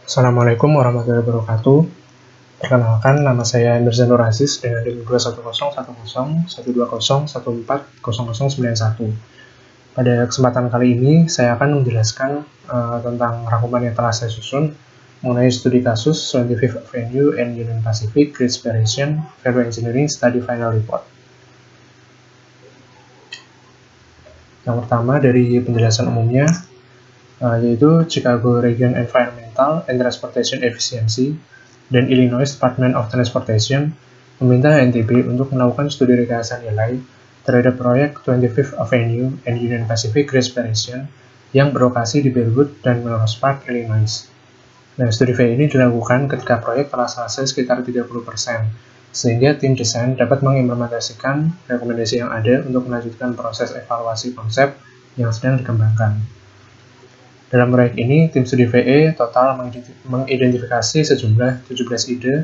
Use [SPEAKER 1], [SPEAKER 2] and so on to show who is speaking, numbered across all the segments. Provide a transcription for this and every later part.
[SPEAKER 1] Assalamualaikum warahmatullahi wabarakatuh. Perkenalkan, nama saya Mirza Nur Aziz dengan NIM 21010120140140091. Pada kesempatan kali ini, saya akan menjelaskan tentang rangkuman yang telah saya susun mengenai studi kasus 25th Avenue and Union Pacific Great Separation Value Engineering Study Final Report. Yang pertama dari penjelasan umumnya, yaitu Chicago Region Environmental and Transportation Efficiency dan Illinois Department of Transportation meminta NTB untuk melakukan studi rekayasa nilai terhadap proyek 25th Avenue and Union Pacific Great Separation yang berlokasi di Bellwood dan Melrose Park, Illinois. Nah, studi V ini dilakukan ketika proyek telah selesai sekitar 30%, sehingga tim desain dapat mengimplementasikan rekomendasi yang ada untuk melanjutkan proses evaluasi konsep yang sedang dikembangkan. Dalam proyek ini, tim studi VE total mengidentifikasi sejumlah 17 ide,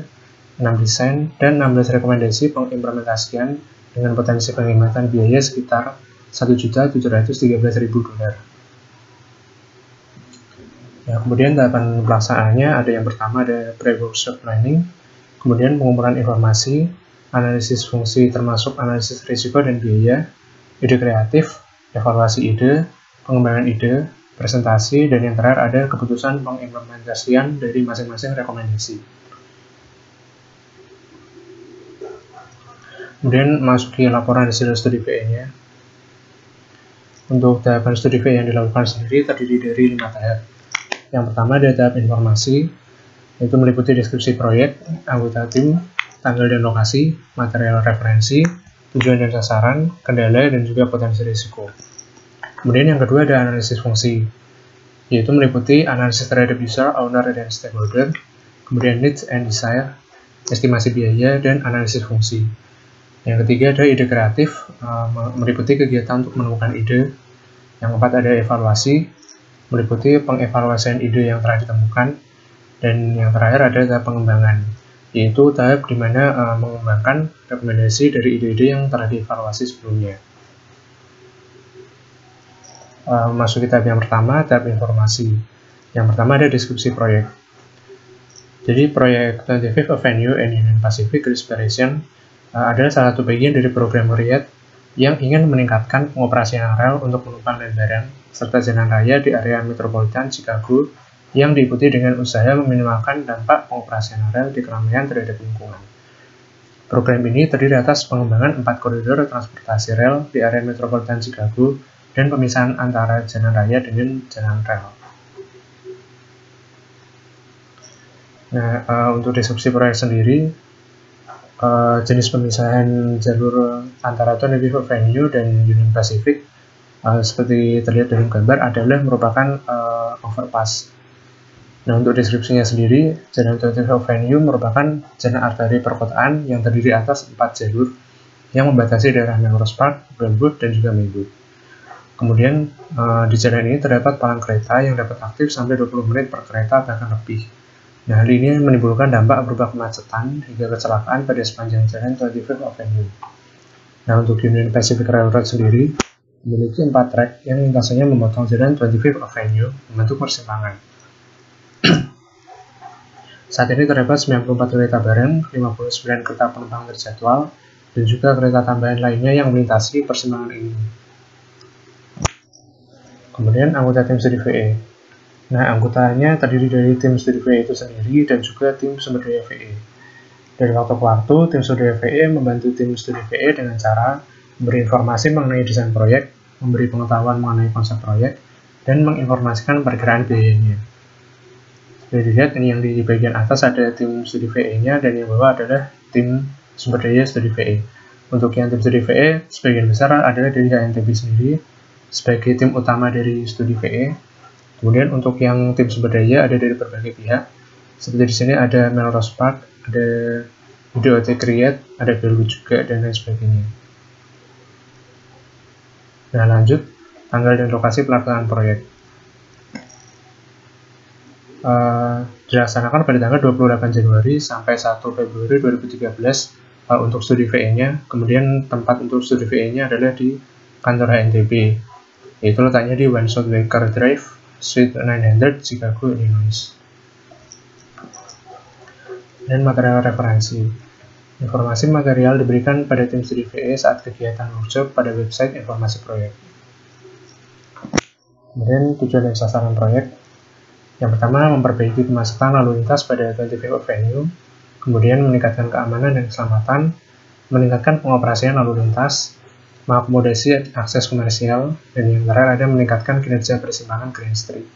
[SPEAKER 1] 6 desain, dan 16 rekomendasi pengimplementasian dengan potensi penghematan biaya sekitar $1.713.000. Ya, kemudian tahapan pelaksanaannya ada yang pertama ada pre-workshop planning, kemudian pengumpulan informasi, analisis fungsi termasuk analisis risiko dan biaya, ide kreatif, evaluasi ide, pengembangan ide, presentasi, dan yang terakhir ada keputusan pengimplementasian dari masing-masing rekomendasi. Kemudian masuki laporan hasil studi VE-nya. Untuk tahapan studi VE yang dilakukan sendiri terdiri dari 5 tahap. Yang pertama ada tahap informasi, yaitu meliputi deskripsi proyek, anggota tim, tanggal dan lokasi, material referensi, tujuan dan sasaran, kendala, dan juga potensi risiko. Kemudian yang kedua ada analisis fungsi, yaitu meliputi analisis terhadap user, owner, dan stakeholder, kemudian needs and desire, estimasi biaya, dan analisis fungsi. Yang ketiga ada ide kreatif, meliputi kegiatan untuk menemukan ide. Yang keempat ada evaluasi, meliputi pengevaluasian ide yang telah ditemukan. Dan yang terakhir ada tahap pengembangan, yaitu tahap di mana mengembangkan rekomendasi dari ide-ide yang telah dievaluasi sebelumnya. Masuk ke tahap yang pertama, tahap informasi. Yang pertama ada deskripsi proyek. Jadi proyek 25th Avenue and Union Pacific Great Separation adalah salah satu bagian dari program RIAD yang ingin meningkatkan pengoperasian rel untuk penumpang dan barang serta jalan raya di area metropolitan Chicago yang diikuti dengan usaha meminimalkan dampak pengoperasian rel di keramaian terhadap lingkungan. Program ini terdiri atas pengembangan 4 koridor transportasi rel di area metropolitan Chicago dan pemisahan antara jalan raya dengan jalan rel. Nah, untuk deskripsi proyek sendiri, jenis pemisahan jalur antara 25th Avenue dan Union Pacific seperti terlihat dalam gambar adalah merupakan overpass. Nah, untuk deskripsinya sendiri, jalan 25th Avenue merupakan jalan arteri perkotaan yang terdiri atas 4 jalur yang membatasi daerah Melrose Park, Bellwood, dan juga Maywood. Kemudian di jalan ini terdapat palang kereta yang dapat aktif sampai 20 menit per kereta bahkan lebih. Nah, hal ini menimbulkan dampak berupa kemacetan hingga kecelakaan pada sepanjang jalan 25th Avenue. Nah, untuk Union Pacific Railroad sendiri memiliki 4 trek yang lintasannya memotong jalan 25th Avenue membentuk persimpangan. Saat ini terdapat 94 kereta bareng, 59 kereta penumpang terjadwal, dan juga kereta tambahan lainnya yang melintasi persimpangan ini. Kemudian anggota tim studi VE. Nah, anggotanya terdiri dari tim studi VE itu sendiri dan juga tim sumber daya VE. Dari waktu ke waktu, tim studi VE membantu tim studi VE dengan cara memberi informasi mengenai desain proyek, memberi pengetahuan mengenai konsep proyek, dan menginformasikan perkiraan biayanya. Seperti dilihat, ini yang di bagian atas ada tim studi VE-nya dan yang bawah adalah tim sumber daya studi VE. Untuk yang tim studi VE, sebagian besar adalah dari HNTB sendiri sebagai tim utama dari studi VE. Kemudian untuk yang tim sumber daya ada dari berbagai pihak. Seperti di sini ada Melrose Park, ada IDOT Create, ada Bellwood juga, dan lain sebagainya. Nah, lanjut tanggal dan lokasi pelaksanaan proyek. Dilaksanakan pada tanggal 28 Januari sampai 1 Februari 2013 untuk studi VE-nya. Kemudian tempat untuk studi VE-nya adalah di kantor HNTB, yaitu letaknya di One South Waker Drive, Suite 900, Chicago, Illinois. dan material referensi. Informasi material diberikan pada tim studi VE saat kegiatan workshop pada website informasi proyek. Kemudian tujuan dan sasaran proyek. Yang pertama, memperbaiki kemacetan lalu lintas pada 25 venue, kemudian meningkatkan keamanan dan keselamatan, meningkatkan pengoperasian lalu lintas, mengakomodasi akses komersial, dan yang terakhir ada meningkatkan kinerja persimpangan Green Street.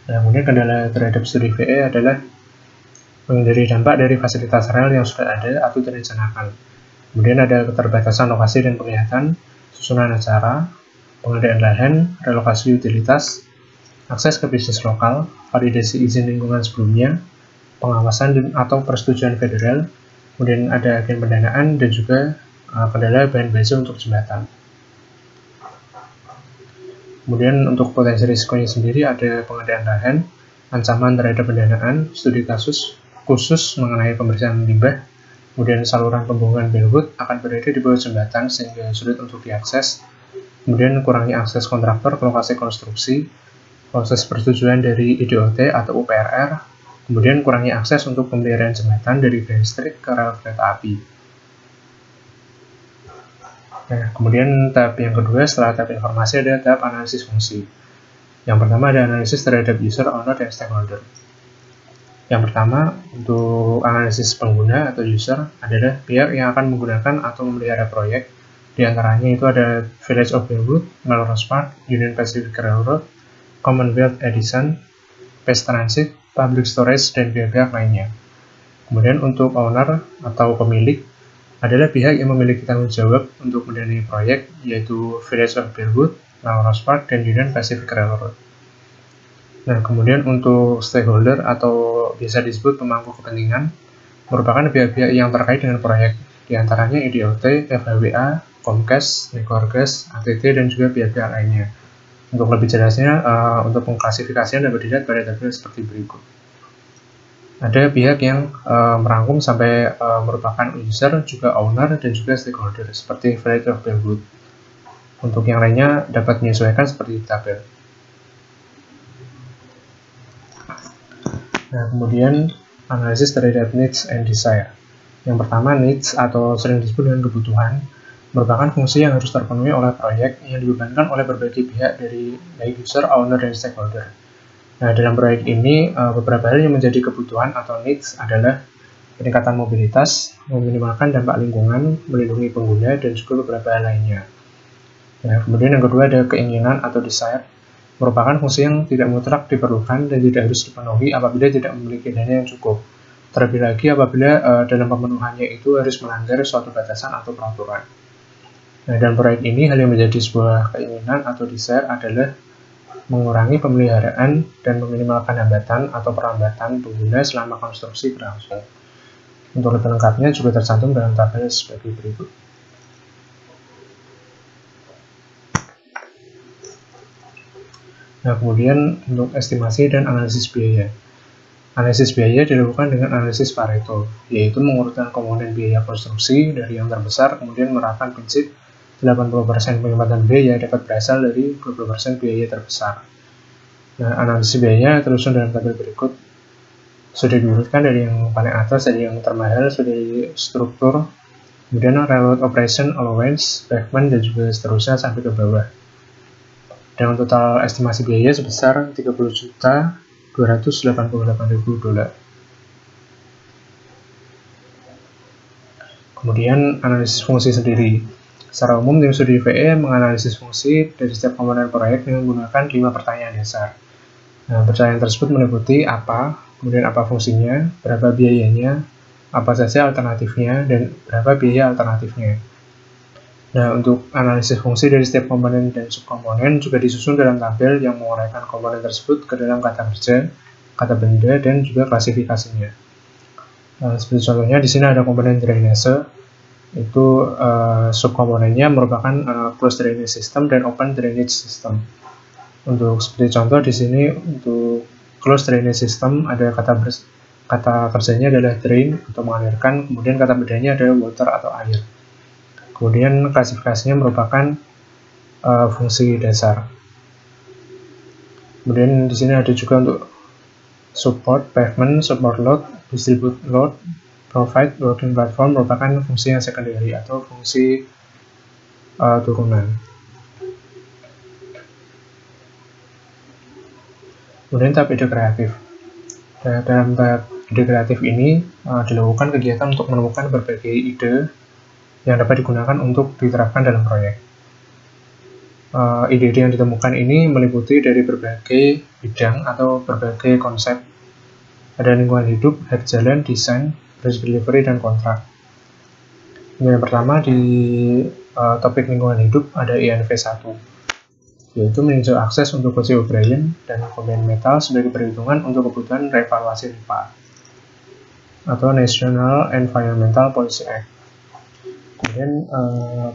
[SPEAKER 1] Nah, kemudian kendala terhadap studi VE adalah menghindari dampak dari fasilitas rel yang sudah ada atau direncanakan. Kemudian ada keterbatasan lokasi dan penglihatan, susunan acara, pengadaan lahan, relokasi utilitas, akses ke bisnis lokal, validasi izin lingkungan sebelumnya, pengawasan dan atau persetujuan federal, kemudian ada agen pendanaan dan juga kendala bahan baja untuk jembatan. Kemudian untuk potensi risikonya sendiri ada pengadaan lahan, ancaman terhadap pendanaan, studi kasus khusus mengenai pembersihan limbah, kemudian saluran pembuangan bailwood akan berada di bawah jembatan sehingga sulit untuk diakses, kemudian kurangnya akses kontraktor ke lokasi konstruksi, proses persetujuan dari IDOT atau UPRR, kemudian kurangnya akses untuk pemeliharaan jembatan dari Grand Street ke rel kereta api. Nah, kemudian tahap yang kedua setelah tahap informasi ada tahap analisis fungsi. Yang pertama ada analisis terhadap user, owner, dan stakeholder. Yang pertama, untuk analisis pengguna atau user adalah pihak yang akan menggunakan atau memelihara proyek. Di antaranya itu ada Village of Bailwood, Melrose Park, Union Pacific Railroad, Commonwealth Edison, Pace Transit, Public Storage, dan pihak-pihak lainnya. Kemudian untuk owner atau pemilik adalah pihak yang memiliki tanggung jawab untuk mendanai proyek, yaitu Village of Bailwood, Melrose Park, dan Union Pacific Railroad. Nah, kemudian untuk stakeholder atau biasa disebut pemangku kepentingan merupakan pihak-pihak yang terkait dengan proyek, di antaranya IDOT, FHWA, Comcast, Nekorgas, ATT, dan juga pihak-pihak lainnya. Untuk lebih jelasnya, untuk pengklasifikasian dapat dilihat pada tabel seperti berikut. Ada pihak yang merangkum sampai merupakan user, juga owner, dan juga stakeholder, seperti Village of Bailwood. Untuk yang lainnya dapat menyesuaikan seperti tabel. Nah, kemudian analisis terhadap needs and desire. Yang pertama, needs atau sering disebut dengan kebutuhan merupakan fungsi yang harus terpenuhi oleh proyek yang dibebankan oleh berbagai pihak dari baik user, owner, dan stakeholder. Nah, dalam proyek ini beberapa hal yang menjadi kebutuhan atau needs adalah peningkatan mobilitas, meminimalkan dampak lingkungan, melindungi pengguna, dan juga beberapa hal lainnya. Nah, kemudian yang kedua ada keinginan atau desire, merupakan fungsi yang tidak mutlak diperlukan dan tidak harus dipenuhi apabila tidak memiliki dana yang cukup. Terlebih lagi apabila dalam pemenuhannya itu harus melanggar suatu batasan atau peraturan. Nah, dalam proyek ini hal yang menjadi sebuah keinginan atau desire adalah mengurangi pemeliharaan dan meminimalkan hambatan atau perlambatan pengguna selama konstruksi berlangsung. Untuk lebih lengkapnya juga tercantum dalam tabel sebagai berikut. Nah, kemudian untuk estimasi dan analisis biaya. Analisis biaya dilakukan dengan analisis Pareto, yaitu mengurutkan komponen biaya konstruksi dari yang terbesar, kemudian menerapkan prinsip 80% penghematan biaya dapat berasal dari 20% biaya terbesar. Nah, analisis biaya tersusun dalam tabel berikut. Sudah diurutkan dari yang paling atas, dari yang termahal, sudah dari struktur, kemudian railroad operation allowance, pavement, dan juga seterusnya sampai ke bawah. Dengan total estimasi biaya sebesar $30.288.000. Kemudian analisis fungsi sendiri. Secara umum, tim studi VE menganalisis fungsi dari setiap komponen proyek dengan menggunakan 5 pertanyaan dasar. Nah, pertanyaan tersebut meliputi apa, kemudian apa fungsinya, berapa biayanya, apa saja alternatifnya, dan berapa biaya alternatifnya. Nah, untuk analisis fungsi dari setiap komponen dan subkomponen juga disusun dalam tabel yang menguraikan komponen tersebut ke dalam kata kerja, kata benda, dan juga klasifikasinya. Seperti contohnya di sini ada komponen drainase, itu subkomponennya merupakan closed drainage system dan open drainage system. Untuk seperti contoh di sini untuk closed drainage system ada kata kerjanya adalah drain atau mengalirkan, kemudian kata bendanya adalah water atau air. Kemudian klasifikasinya merupakan fungsi dasar. Kemudian di sini ada juga untuk support pavement, support load, distribute load, provide working platform merupakan fungsi yang secondary atau fungsi turunan. Kemudian tahap ide kreatif. Dalam tahap ide kreatif ini dilakukan kegiatan untuk menemukan berbagai ide yang dapat digunakan untuk diterapkan dalam proyek. Ide-ide yang ditemukan ini meliputi dari berbagai bidang atau berbagai konsep. Ada lingkungan hidup, hak jalan, desain, project delivery, dan kontrak. Yang pertama di topik lingkungan hidup ada INV1, yaitu meninjau akses untuk Koji O'Brien dan Combine Metal sebagai perhitungan untuk kebutuhan revaluasi NEPA atau National Environmental Policy Act. Kemudian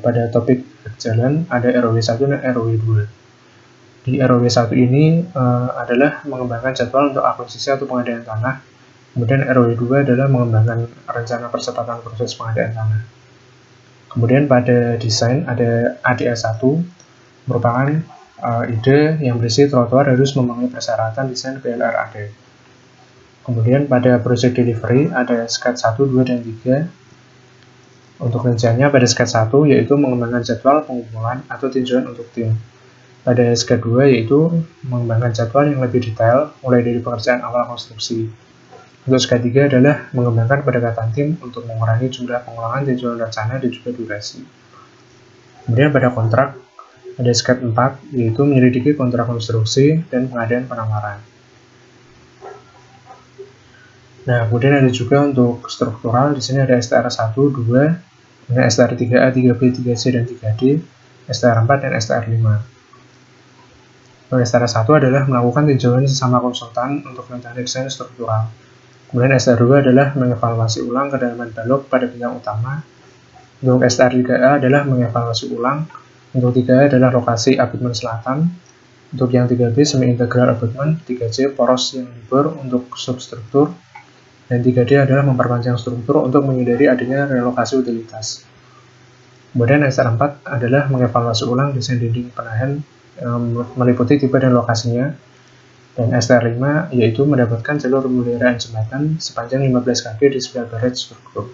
[SPEAKER 1] pada topik jalan ada ROW1 dan ROW2. Di ROW1 ini adalah mengembangkan jadwal untuk akuisisi atau pengadaan tanah. Kemudian ROW2 adalah mengembangkan rencana percepatan proses pengadaan tanah. Kemudian pada desain ada ADS1, merupakan ide yang berisi trotoar harus memenuhi persyaratan desain PLRAD. Kemudian pada project delivery ada sketch 1, 2, dan 3. Untuk rinciannya pada sketch 1 yaitu mengembangkan jadwal pengumpulan atau tinjauan untuk tim. Pada sketch 2 yaitu mengembangkan jadwal yang lebih detail mulai dari pengerjaan awal konstruksi. Untuk sketch 3 adalah mengembangkan pendekatan tim untuk mengurangi jumlah pengulangan tinjauan rencana dan juga durasi. Kemudian pada kontrak ada sketch 4 yaitu menyelidiki kontrak konstruksi dan pengadaan penawaran. Nah, kemudian ada juga untuk struktural, di sini ada STR1, 2, dengan STR3A, 3B, 3C, dan 3D, STR4, dan STR5. STR1 adalah melakukan tinjauan sesama konsultan untuk rencana desain struktural. Kemudian STR2 adalah mengevaluasi ulang kedalaman balok pada bidang utama. Untuk STR3A adalah mengevaluasi ulang. Untuk 3A adalah lokasi abutmen selatan. Untuk yang 3B semi-integral abutmen, 3C poros yang libur untuk substruktur. Dan 3D adalah memperpanjang struktur untuk menghindari adanya relokasi utilitas. Kemudian STR4 adalah mengevaluasi ulang desain dinding penahan meliputi tipe dan lokasinya. Dan STR5 yaitu mendapatkan jalur pemeliharaan jembatan sepanjang 15 kaki di sebelah barat struktur.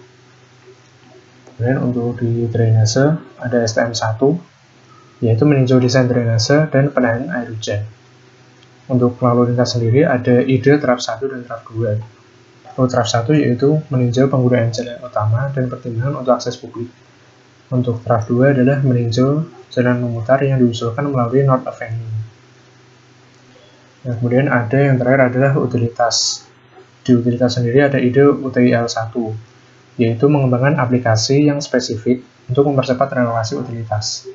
[SPEAKER 1] Kemudian untuk di drainase ada STM1 yaitu meninjau desain drainase dan penahan air hujan. Untuk lalu lintas sendiri ada ide trap 1 dan trap 2. Untuk trap 1 yaitu meninjau penggunaan jalan utama dan pertimbangan untuk akses publik. Untuk trap 2 adalah meninjau jalan memutar yang diusulkan melalui North Avenue. Nah, kemudian ada yang terakhir adalah utilitas. Di utilitas sendiri ada ide UTIL1, yaitu mengembangkan aplikasi yang spesifik untuk mempercepat relokasi utilitas.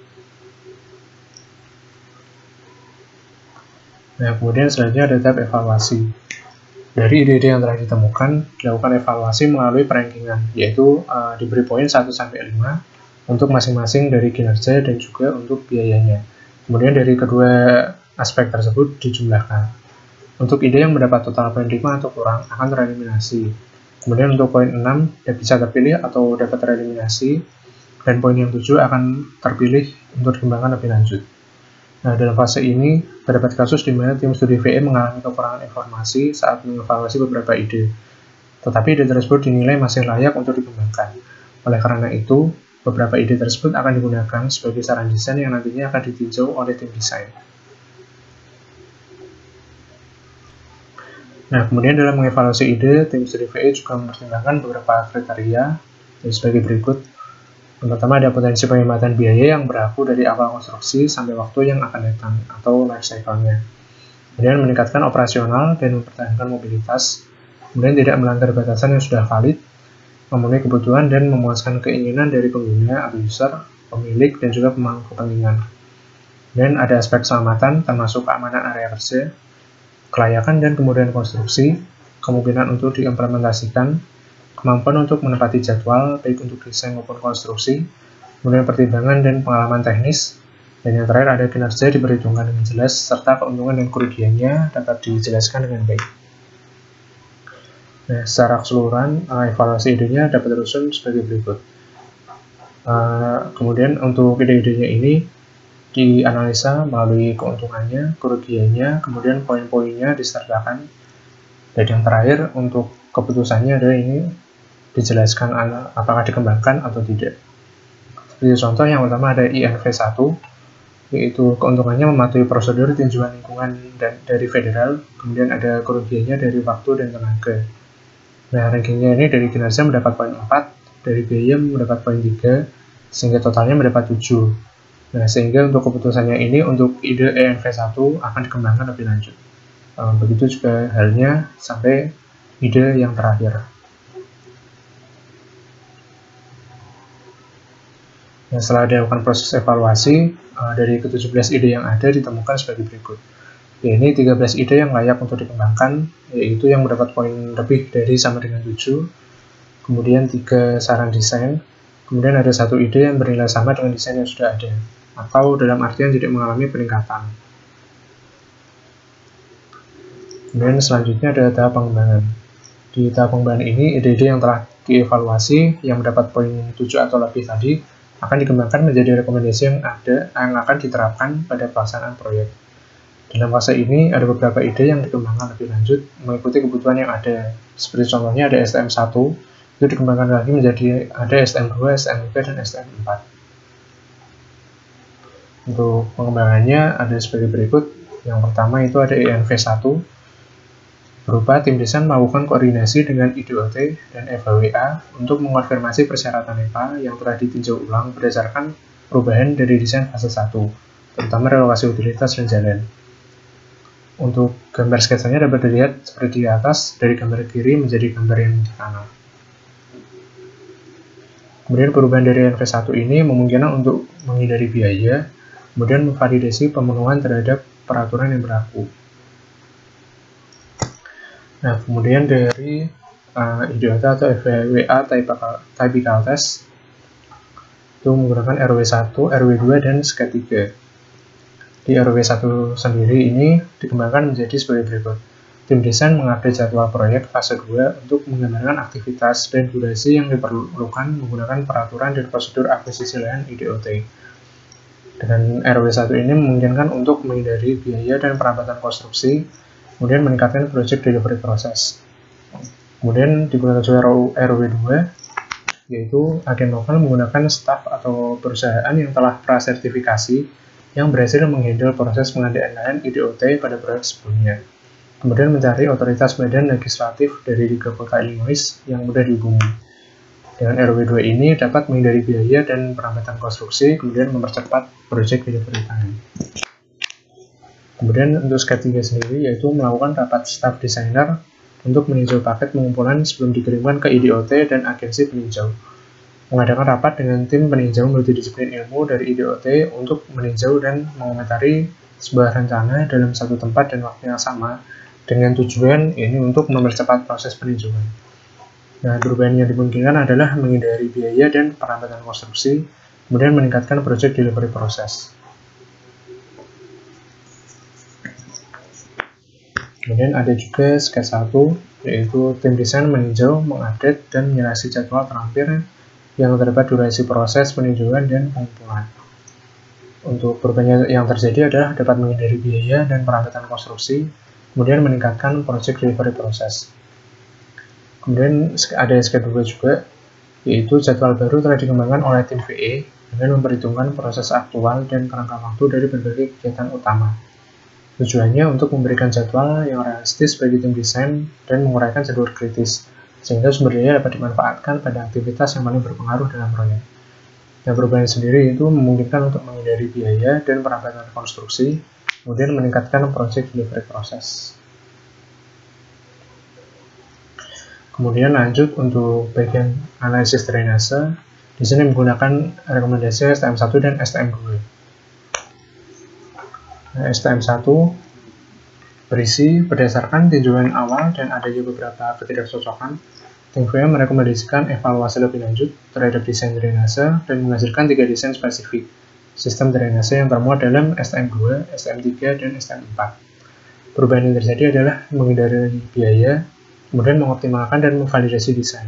[SPEAKER 1] Nah, kemudian selanjutnya ada tahap evaluasi. Dari ide-ide yang telah ditemukan, dilakukan evaluasi melalui perankingan, yaitu diberi poin 1-5 untuk masing-masing dari kinerja dan juga untuk biayanya. Kemudian dari kedua aspek tersebut dijumlahkan. Untuk ide yang mendapat total poin 5 atau kurang akan tereliminasi. Kemudian untuk poin 6 bisa terpilih atau dapat tereliminasi, dan poin yang 7 akan terpilih untuk dikembangkan lebih lanjut. Nah, dalam fase ini terdapat kasus di mana tim studi VE mengalami kekurangan informasi saat mengevaluasi beberapa ide, tetapi ide tersebut dinilai masih layak untuk dikembangkan. Oleh karena itu, beberapa ide tersebut akan digunakan sebagai saran desain yang nantinya akan ditinjau oleh tim desain. Nah, kemudian dalam mengevaluasi ide, tim studi VE juga mempertimbangkan beberapa kriteria sebagai berikut. Yang pertama ada potensi penghematan biaya yang berlaku dari awal konstruksi sampai waktu yang akan datang atau life cycle-nya. Kemudian meningkatkan operasional dan mempertahankan mobilitas. Kemudian tidak melanggar batasan yang sudah valid, memenuhi kebutuhan dan memuaskan keinginan dari pengguna atau user, pemilik, dan juga pemangku kepentingan. Dan ada aspek keselamatan termasuk keamanan area kerja, kelayakan dan kemudahan konstruksi, kemungkinan untuk diimplementasikan, kemampuan untuk menepati jadwal, baik untuk desain maupun konstruksi, kemudian pertimbangan dan pengalaman teknis, dan yang terakhir ada kinerja diperhitungkan dengan jelas, serta keuntungan dan kerugiannya dapat dijelaskan dengan baik. Nah, secara keseluruhan, evaluasi idenya dapat tersusun sebagai berikut. Kemudian untuk ide-idenya ini dianalisa melalui keuntungannya, kerugiannya, kemudian poin-poinnya disertakan, Dan yang terakhir untuk keputusannya adalah ini dijelaskan apakah dikembangkan atau tidak. Seperti contoh yang pertama ada INV1, yaitu keuntungannya mematuhi prosedur tinjauan lingkungan dari federal, kemudian ada kerugiannya dari waktu dan tenaga. Nah, rankingnya ini dari kinerja mendapat poin 4, dari biaya mendapat poin 3, sehingga totalnya mendapat 7. Nah, sehingga untuk keputusannya ini untuk ide ENV1 akan dikembangkan lebih lanjut. Begitu juga halnya sampai ide yang terakhir. Nah, setelah dilakukan proses evaluasi, dari ke-17 ide yang ada ditemukan sebagai berikut. Ya, ini 13 ide yang layak untuk dikembangkan, yaitu yang mendapat poin lebih dari sama dengan 7, kemudian 3 saran desain, kemudian ada 1 ide yang bernilai sama dengan desain yang sudah ada, atau dalam artian tidak mengalami peningkatan. Kemudian selanjutnya ada tahap pengembangan. Di tahap pengembangan ini, ide-ide yang telah dievaluasi, yang mendapat poin 7 atau lebih tadi, akan dikembangkan menjadi rekomendasi yang akan diterapkan pada pelaksanaan proyek. Dalam fase ini, ada beberapa ide yang dikembangkan lebih lanjut mengikuti kebutuhan yang ada. Seperti contohnya ada STM1, itu dikembangkan lagi menjadi ada STM2, STM3, dan STM4. Untuk pengembangannya ada sebagai berikut. Yang pertama itu ada ENV1, berupa tim desain melakukan koordinasi dengan IDOT dan FHWA untuk mengonfirmasi persyaratan EPA yang telah ditinjau ulang berdasarkan perubahan dari desain fase 1, terutama relokasi utilitas dan jalan. Untuk gambar sketsanya dapat dilihat seperti di atas, dari gambar kiri menjadi gambar yang di kanan. Kemudian perubahan dari NV1 ini memungkinkan untuk menghindari biaya, kemudian memvalidasi pemenuhan terhadap peraturan yang berlaku. Nah, kemudian dari IDOT atau FWA typical test itu menggunakan RW1, RW2, dan SK3. Di RW1 sendiri ini dikembangkan menjadi sebagai berikut. Tim desain mengupdate jadwal proyek fase 2 untuk menggambarkan aktivitas dan durasi yang diperlukan menggunakan peraturan dan prosedur akuisisi lahan IDOT. Dengan RW1 ini memungkinkan untuk menghindari biaya dan perabatan konstruksi, kemudian meningkatkan project delivery proses. Kemudian digunakan juga RW2, yaitu agen lokal menggunakan staf atau perusahaan yang telah prasertifikasi yang berhasil menghandle proses pengadaan lahan IDOT pada proyek sebelumnya. Kemudian mencari otoritas badan legislatif dari 3 kota Illinois yang mudah dihubungi. Dengan RW2 ini dapat menghindari biaya dan perabatan konstruksi, kemudian mempercepat project delivery time. Kemudian untuk SK3 sendiri yaitu melakukan rapat staff designer untuk meninjau paket pengumpulan sebelum dikirimkan ke IDOT dan agensi peninjau. Mengadakan rapat dengan tim peninjau multidisiplin ilmu dari IDOT untuk meninjau dan mengomentari sebuah rencana dalam satu tempat dan waktu yang sama dengan tujuan ini untuk mempercepat proses peninjauan. Nah, perubahan yang dimungkinkan adalah menghindari biaya dan perabatan konstruksi, kemudian meningkatkan project delivery proses. Kemudian ada juga SK1, yaitu tim desain meninjau, mengupdate, dan menyelesaikan jadwal terakhir yang terdapat durasi proses peninjauan dan pengumpulan. Untuk perubahan yang terjadi adalah dapat menghindari biaya dan perabatan konstruksi, kemudian meningkatkan project delivery proses. Kemudian ada SK2 juga, yaitu jadwal baru telah dikembangkan oleh tim VE dengan memperhitungkan proses aktual dan kerangka waktu dari berbagai kegiatan utama. Tujuannya untuk memberikan jadwal yang realistis bagi tim desain dan menguraikan jalur kritis, sehingga sumber daya dapat dimanfaatkan pada aktivitas yang paling berpengaruh dalam proyek. Dan perubahan sendiri itu memungkinkan untuk menghindari biaya dan perabatan konstruksi, kemudian meningkatkan project delivery proses. Kemudian lanjut untuk bagian analisis drainase, di sini menggunakan rekomendasi STM1 dan STM2. Nah, STM1 berisi berdasarkan tinjauan awal dan adanya beberapa ketidakcocokan, tim VE merekomendasikan evaluasi lebih lanjut terhadap desain drainase dan menghasilkan 3 desain spesifik sistem drainase yang termuat dalam STM2, STM3, dan STM4. Perubahan yang terjadi adalah menghindari biaya, kemudian mengoptimalkan dan memvalidasi desain.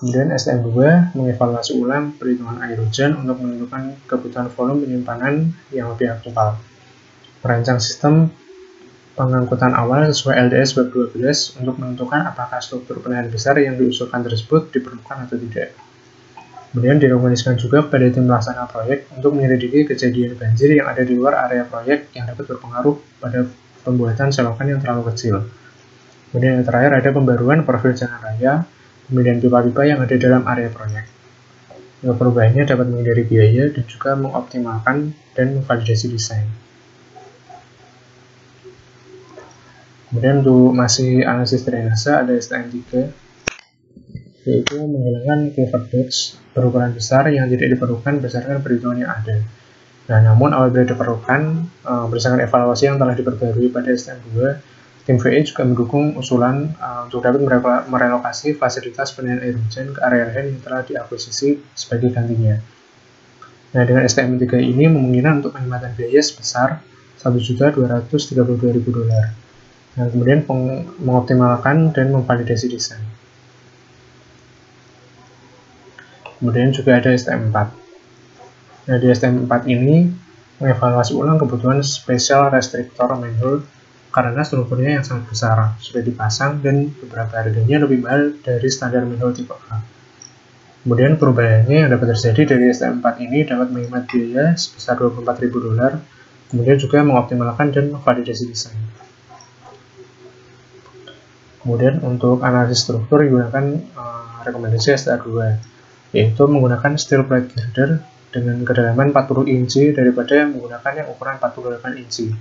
[SPEAKER 1] Kemudian STM2 mengevaluasi ulang perhitungan air hujan untuk menentukan kebutuhan volume penyimpanan yang lebih aktual. Merancang sistem pengangkutan awal sesuai LDS bab 12 untuk menentukan apakah struktur penahan besar yang diusulkan tersebut diperlukan atau tidak. Kemudian direkomendasikan juga kepada tim pelaksana proyek untuk menyelidiki kejadian banjir yang ada di luar area proyek yang dapat berpengaruh pada pembuatan selokan yang terlalu kecil. Kemudian yang terakhir ada pembaruan profil jalan raya, kemudian pipa-pipa yang ada dalam area proyek. Perubahannya dapat menghindari biaya dan juga mengoptimalkan dan memvalidasi desain. Kemudian untuk masih analisis drainase ada STM3, yaitu menghilangkan culvert box berukuran besar yang tidak diperlukan berdasarkan perhitungan yang ada. Nah, namun apabila diperlukan, berdasarkan evaluasi yang telah diperbarui pada STM2, tim VE juga mendukung usulan untuk dapat merelokasi fasilitas penahan air hujan ke area lain yang telah diakuisisi sebagai gantinya. Nah, dengan STM3 ini memungkinkan untuk penghematan biaya sebesar $1.232.000. Nah, kemudian mengoptimalkan dan memvalidasi desain. Kemudian juga ada STM4. Nah, di STM4 ini mengevaluasi ulang kebutuhan special restrictor manhole karena strukturnya yang sangat besar, sudah dipasang dan beberapa harganya lebih mahal dari standar manhole tipe A. Kemudian perubahannya yang dapat terjadi dari STM4 ini dapat menghemat biaya sebesar $24.000, kemudian juga mengoptimalkan dan memvalidasi desain. Kemudian untuk analisis struktur digunakan rekomendasi STA2, yaitu menggunakan steel plate girder dengan kedalaman 40 inci daripada menggunakan yang ukuran 48 inci.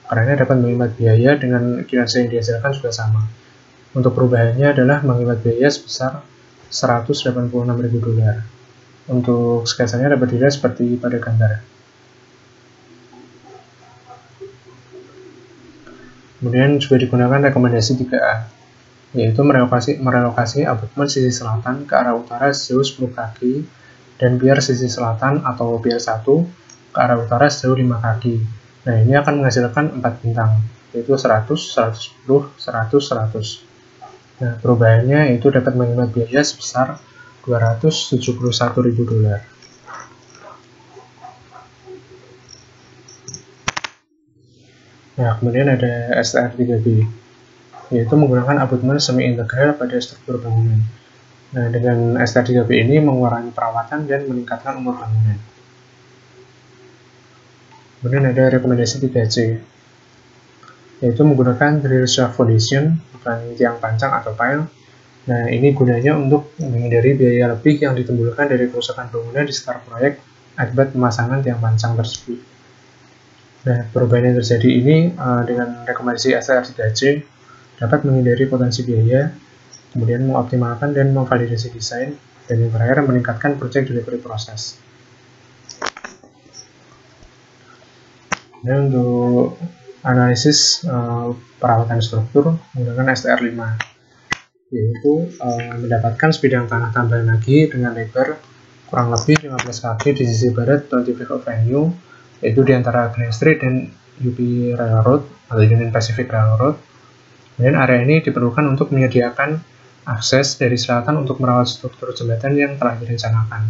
[SPEAKER 1] Karena dapat menghemat biaya dengan kinerja yang dihasilkan juga sama. Untuk perubahannya adalah menghemat biaya sebesar $186.000. Untuk sketsanya dapat dilihat seperti pada gambar. Kemudian juga digunakan rekomendasi 3A, yaitu merelokasi abutmen sisi selatan ke arah utara sejauh 10 kaki dan pier sisi selatan atau pier 1 ke arah utara sejauh 5 kaki. Nah, ini akan menghasilkan 4 bintang, yaitu 100, 110, 100, 100. Nah, perubahannya itu dapat menghemat biaya sebesar $271.000. Nah, kemudian ada STR3B, yaitu menggunakan abutmen semi-integral pada struktur bangunan. Nah, dengan STR3B ini mengurangi perawatan dan meningkatkan umur bangunan. Kemudian ada rekomendasi 3C, yaitu menggunakan drill shaft foundation, bukan tiang pancang atau pile. Nah, ini gunanya untuk menghindari biaya lebih yang ditimbulkan dari kerusakan bangunan di sekitar proyek akibat pemasangan tiang pancang tersebut. Nah, perubahan yang terjadi ini dengan rekomendasi STR3C dapat menghindari potensi biaya, kemudian mengoptimalkan dan memvalidasi desain, dan yang terakhir meningkatkan project delivery proses. Dan untuk analisis perawatan struktur menggunakan STR5, yaitu mendapatkan sebidang tanah tambahan lagi dengan lebar kurang lebih 15 kaki di sisi barat 25 Avenue, yaitu di antara Green Street dan UP Railroad atau Union Pacific Railroad. Kemudian area ini diperlukan untuk menyediakan akses dari selatan untuk merawat struktur jembatan yang telah direncanakan.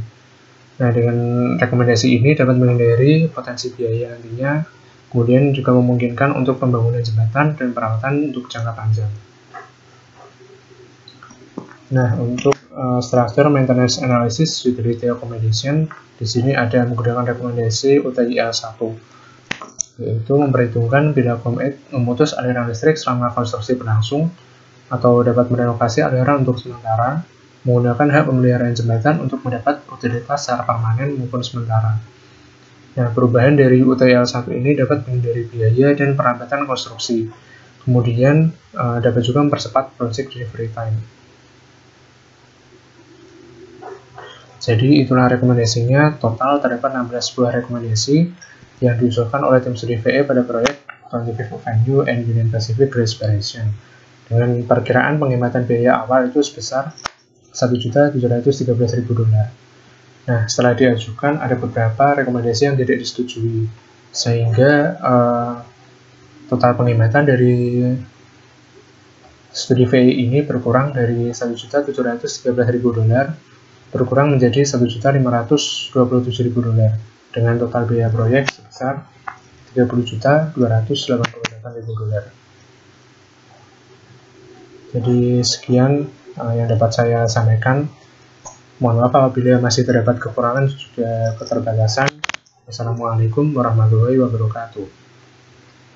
[SPEAKER 1] Nah, dengan rekomendasi ini dapat menghindari potensi biaya nantinya, kemudian juga memungkinkan untuk pembangunan jembatan dan perawatan untuk jangka panjang. Nah, untuk structure maintenance analysis with detail accommodation, di sini ada menggunakan rekomendasi UTIL 1, yaitu memperhitungkan bila Comet memutus aliran listrik selama konstruksi berlangsung atau dapat merelokasi aliran untuk sementara, menggunakan hak pemeliharaan jembatan untuk mendapat utilitas secara permanen maupun sementara. Nah, perubahan dari UTIL 1 ini dapat menghindari biaya dan perlambatan konstruksi. Kemudian dapat juga mempercepat project delivery time. Jadi itulah rekomendasinya. Total terdapat 16 buah rekomendasi yang diusulkan oleh tim studi VE pada proyek 25 Avenue and Union Pacific Respiration dengan perkiraan penghematan biaya awal itu sebesar $1.713.000. Nah, setelah diajukan ada beberapa rekomendasi yang tidak disetujui, sehingga total penghematan dari studi VE ini berkurang dari $1.713.000 berkurang menjadi $1.527.000 dengan total biaya proyek sebesar $30.288.000. Jadi sekian yang dapat saya sampaikan. Mohon maaf apabila masih terdapat kekurangan juga keterbatasan. Wassalamualaikum warahmatullahi wabarakatuh.